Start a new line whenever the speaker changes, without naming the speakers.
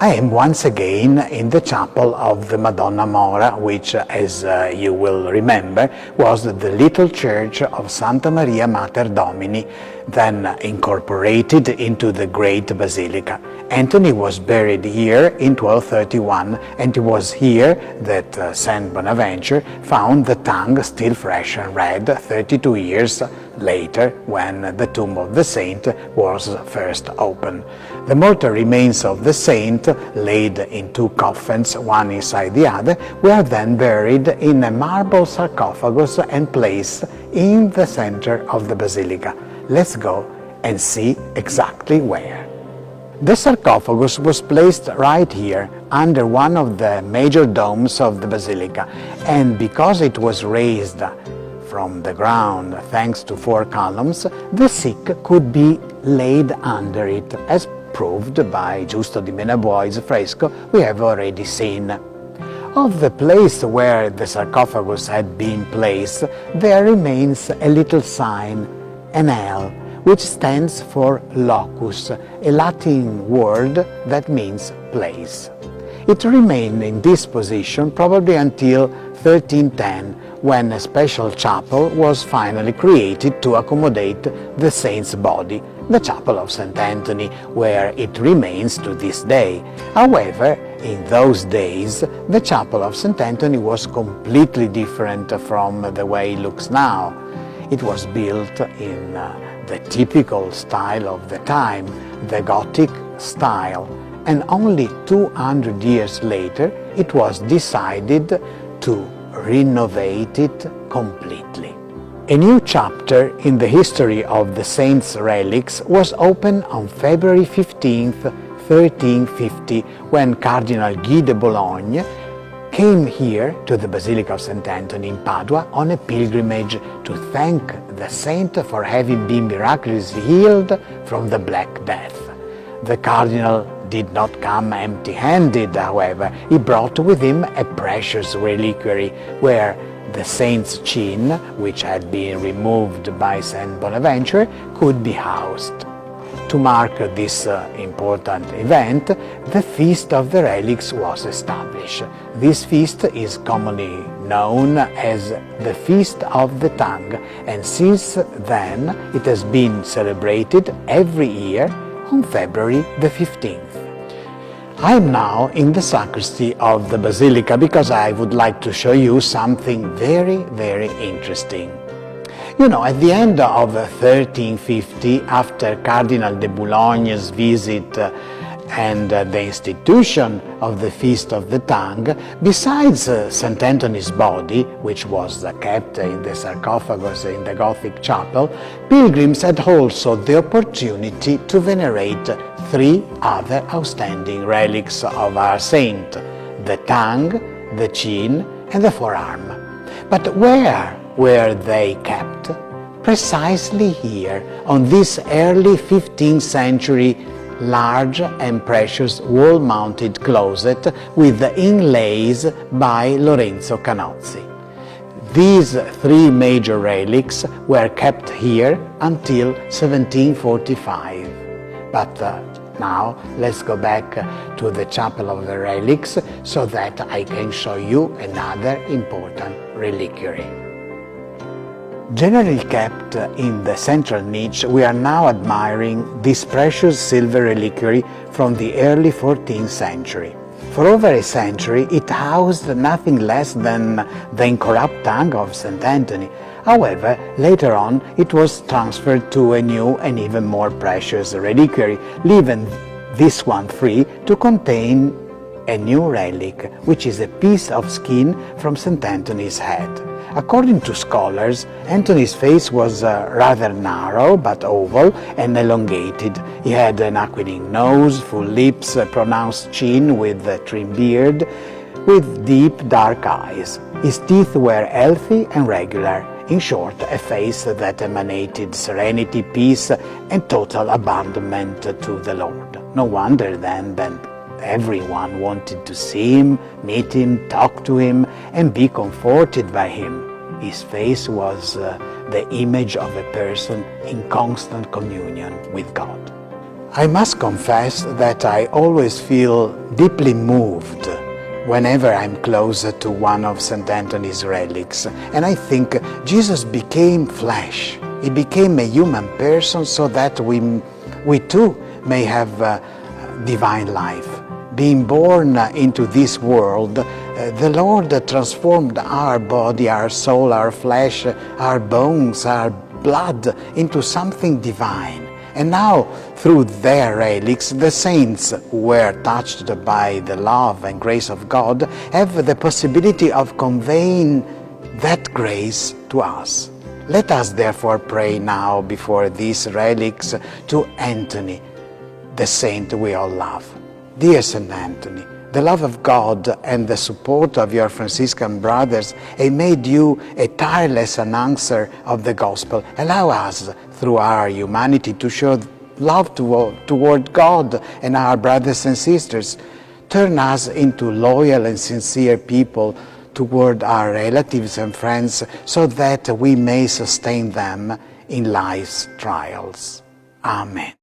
I am once again in the chapel of the Madonna Mora, which, as you will remember, was the little church of Santa Maria Mater Domini, then incorporated into the great Basilica. Anthony was buried here in 1231, and it was here that Saint Bonaventure found the tongue still fresh and red 32 years later, when the tomb of the saint was first opened. The mortal remains of the saint, laid in two coffins, one inside the other, were then buried in a marble sarcophagus and placed in the center of the basilica. Let's go and see exactly where. The sarcophagus was placed right here, under one of the major domes of the basilica, and because it was raised from the ground thanks to 4 columns, the sick could be laid under it, as proved by Giusto di Menabuoi's fresco we have already seen. Of the place where the sarcophagus had been placed, there remains a little sign, an L, which stands for locus, a Latin word that means place. It remained in this position probably until 1310, when a special chapel was finally created to accommodate the saint's body, the chapel of St. Anthony, where it remains to this day. However, in those days, the chapel of St. Anthony was completely different from the way it looks now. It was built in the typical style of the time, the Gothic style, and only 200 years later it was decided to renovate it completely. A new chapter in the history of the saint's relics was opened on February 15, 1350, when Cardinal Guy de Boulogne came here to the Basilica of St. Anthony in Padua on a pilgrimage to thank the saint for having been miraculously healed from the Black Death. The Cardinal did not come empty-handed, however. He brought with him a precious reliquary where the saint's chin, which had been removed by Saint Bonaventure, could be housed. To mark this important event, the Feast of the Relics was established. This feast is commonly known as the Feast of the Tongue, and since then it has been celebrated every year on February the 15th. I am now in the sacristy of the Basilica because I would like to show you something very, very interesting. You know, at the end of 1350, after Cardinal de Boulogne's visit and the institution of the Feast of the Tongue, besides St. Anthony's body, which was kept in the sarcophagus in the Gothic chapel, pilgrims had also the opportunity to venerate 3 other outstanding relics of our saint: the tongue, the chin, and the forearm. But where were they kept? Precisely here, on this early 15th century large and precious wall-mounted closet with the inlays by Lorenzo Canozzi. These 3 major relics were kept here until 1745. But now let's go back to the Chapel of the Relics so that I can show you another important reliquary. Generally kept in the central niche, we are now admiring this precious silver reliquary from the early 14th century. For over a century, it housed nothing less than the incorrupt tongue of St. Anthony. However, later on, it was transferred to a new and even more precious reliquary, leaving this one free to contain a new relic, which is a piece of skin from St. Anthony's head. According to scholars, Anthony's face was rather narrow but oval and elongated. He had an aquiline nose, full lips, a pronounced chin with a trim beard, with deep dark eyes. His teeth were healthy and regular. In short, a face that emanated serenity, peace, and total abandonment to the Lord. No wonder then that everyone wanted to see him, meet him, talk to him, and be comforted by him. His face was the image of a person in constant communion with God. I must confess that I always feel deeply moved whenever I'm closer to one of St. Anthony's relics. And I think Jesus became flesh. He became a human person so that we too may have divine life. Being born into this world, the Lord transformed our body, our soul, our flesh, our bones, our blood into something divine. And now, through their relics, the saints who were touched by the love and grace of God have the possibility of conveying that grace to us. Let us therefore pray now before these relics to Anthony, the saint we all love. Dear St. Anthony, the love of God and the support of your Franciscan brothers have made you a tireless announcer of the Gospel. Allow us, through our humanity, to show love toward God and our brothers and sisters. Turn us into loyal and sincere people toward our relatives and friends, so that we may sustain them in life's trials. Amen.